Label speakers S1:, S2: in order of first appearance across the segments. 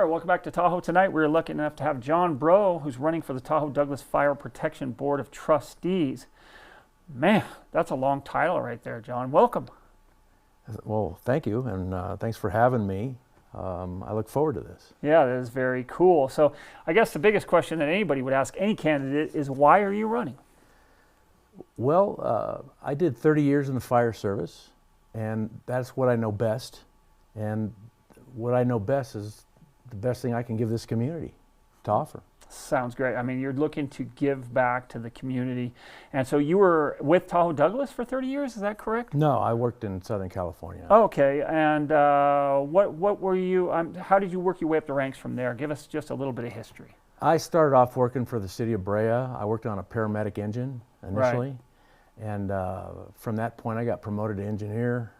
S1: right, welcome back to Tahoe Tonight. We're lucky enough to have John Breaux, who's running for the Tahoe Douglas Fire Protection Board of Trustees. Man, that's a long title right there, John. Welcome.
S2: Well, thank you, and thanks for having me. I look forward to this.
S1: Yeah, that is very cool. So I guess the biggest question that anybody would ask any candidate is, why are you running?
S2: Well, I did 30 years in the fire service, and that's what I know best. And what I know best is the best thing I can give this community to offer. Sounds
S1: great. I mean, you're looking to give back to the community. And so you were with Tahoe Douglas for 30 years, is that correct?
S2: No, I worked in Southern California.
S1: Okay, and what were you, how did you work your way up the ranks from there? Give us just a little bit of history.
S2: I started off working for the city of Breaux. I worked on a paramedic engine initially. Right. And from that point, I got promoted to engineer.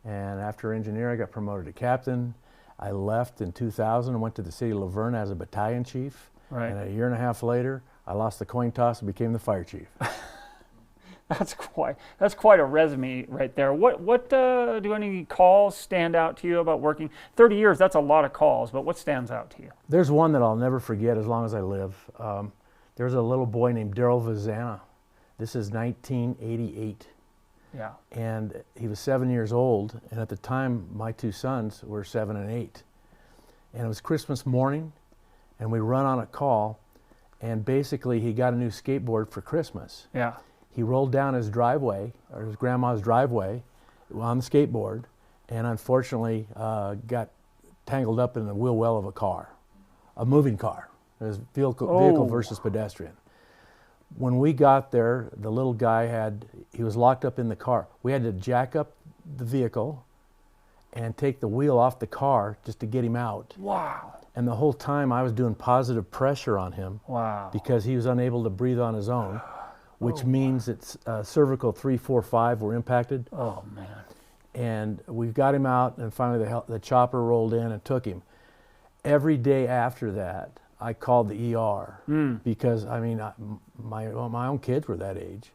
S2: And after engineer, I got promoted to captain. I left in 2000 and went to the city of Laverne as a battalion chief. Right. And a year and a half later, I lost the coin toss and became the fire chief.
S1: That's quite a resume right there. What do any calls stand out to you about working 30 years? That's a lot of calls, but what stands out to you?
S2: There's one that I'll never forget as long as I live. There's a little boy named Daryl Vizana. This is 1988.
S1: Yeah.
S2: And he was 7 years old, and at the time, my two sons were 7 and 8. And it was Christmas morning, and we run on a call, and basically he got a new skateboard for Christmas.
S1: Yeah.
S2: He rolled down his driveway, or his grandma's driveway, on the skateboard, and unfortunately got tangled up in the wheel well of a car, a moving car. It was vehicle versus pedestrian. When we got there, the little guy he was locked up in the car. We had to jack up the vehicle and take the wheel off the car just to get him out.
S1: Wow.
S2: And the whole time I was doing positive pressure on him.
S1: Wow.
S2: Because he was unable to breathe on his own, which means that cervical 3, 4, 5 were impacted.
S1: Oh, man.
S2: And we got him out, and finally the chopper rolled in and took him. Every day after that, I called the ER because, I mean, my own kids were that age.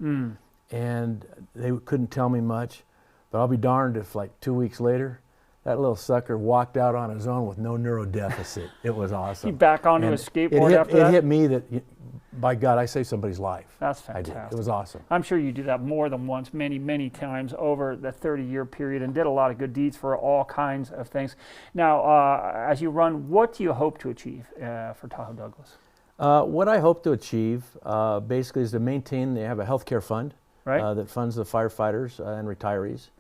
S2: And they couldn't tell me much, but I'll be darned if like 2 weeks later, that little sucker walked out on his own with no neurodeficit. It was awesome.
S1: He back onto his skateboard after that?
S2: It hit me that, by God, I saved somebody's life.
S1: That's fantastic.
S2: I did. It was awesome.
S1: I'm sure you did that more than once, many, many times over the 30-year period, and did a lot of good deeds for all kinds of things. Now, as you run, what do you hope to achieve for Tahoe Douglas?
S2: What I hope to achieve basically is to maintain, they have a health care fund that funds the firefighters and retirees.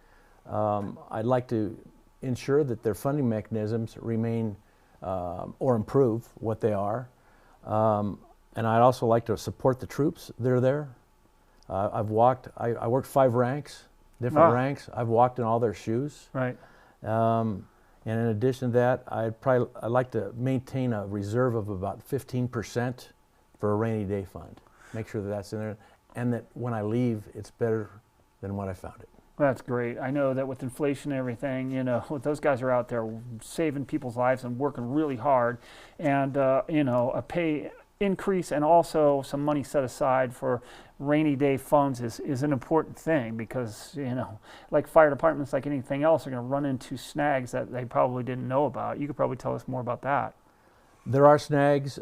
S2: I'd like to ensure that their funding mechanisms remain or improve what they are. And I'd also like to support the troops that are there. I worked 5 ranks, different ranks. I've walked in all their shoes.
S1: Right.
S2: And in addition to that, I'd like to maintain a reserve of about 15% for a rainy day fund. Make sure that that's in there, and that when I leave, it's better than when I found it.
S1: That's great. I know that with inflation and everything, you know, those guys are out there saving people's lives and working really hard, and you know, a pay increase and also some money set aside for rainy day funds is an important thing, because, you know, like fire departments, like anything else, are going to run into snags that they probably didn't know about. You could probably tell us more about that.
S2: There are snags.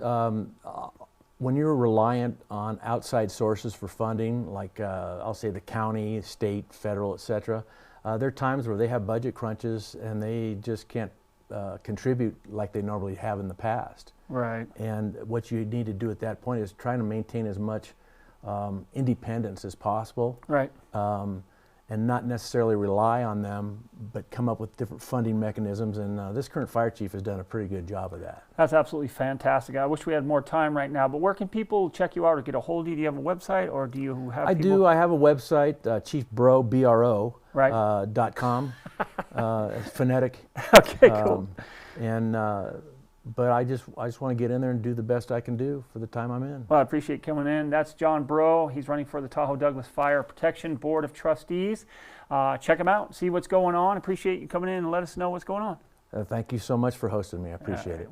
S2: When you're reliant on outside sources for funding, like I'll say the county, state, federal, etc., there are times where they have budget crunches and they just can't contribute like they normally have in the past.
S1: Right.
S2: And what you need to do at that point is trying to maintain as much independence as possible.
S1: Right.
S2: And not necessarily rely on them, but come up with different funding mechanisms. And this current fire chief has done a pretty good job of that.
S1: That's absolutely fantastic. I wish we had more time right now, but where can people check you out or get a hold of you? Do you have a website, or do you have
S2: I do. I have a website, chiefbreaux, B-R-O,
S1: right.
S2: .com. It's phonetic.
S1: Okay, cool.
S2: But I just want to get in there and do the best I can do for the time I'm in.
S1: Well, I appreciate coming in. That's John Breaux. He's running for the Tahoe Douglas Fire Protection Board of Trustees. Check him out, see what's going on. Appreciate you coming in and let us know what's going on.
S2: Thank you so much for hosting me. I appreciate it.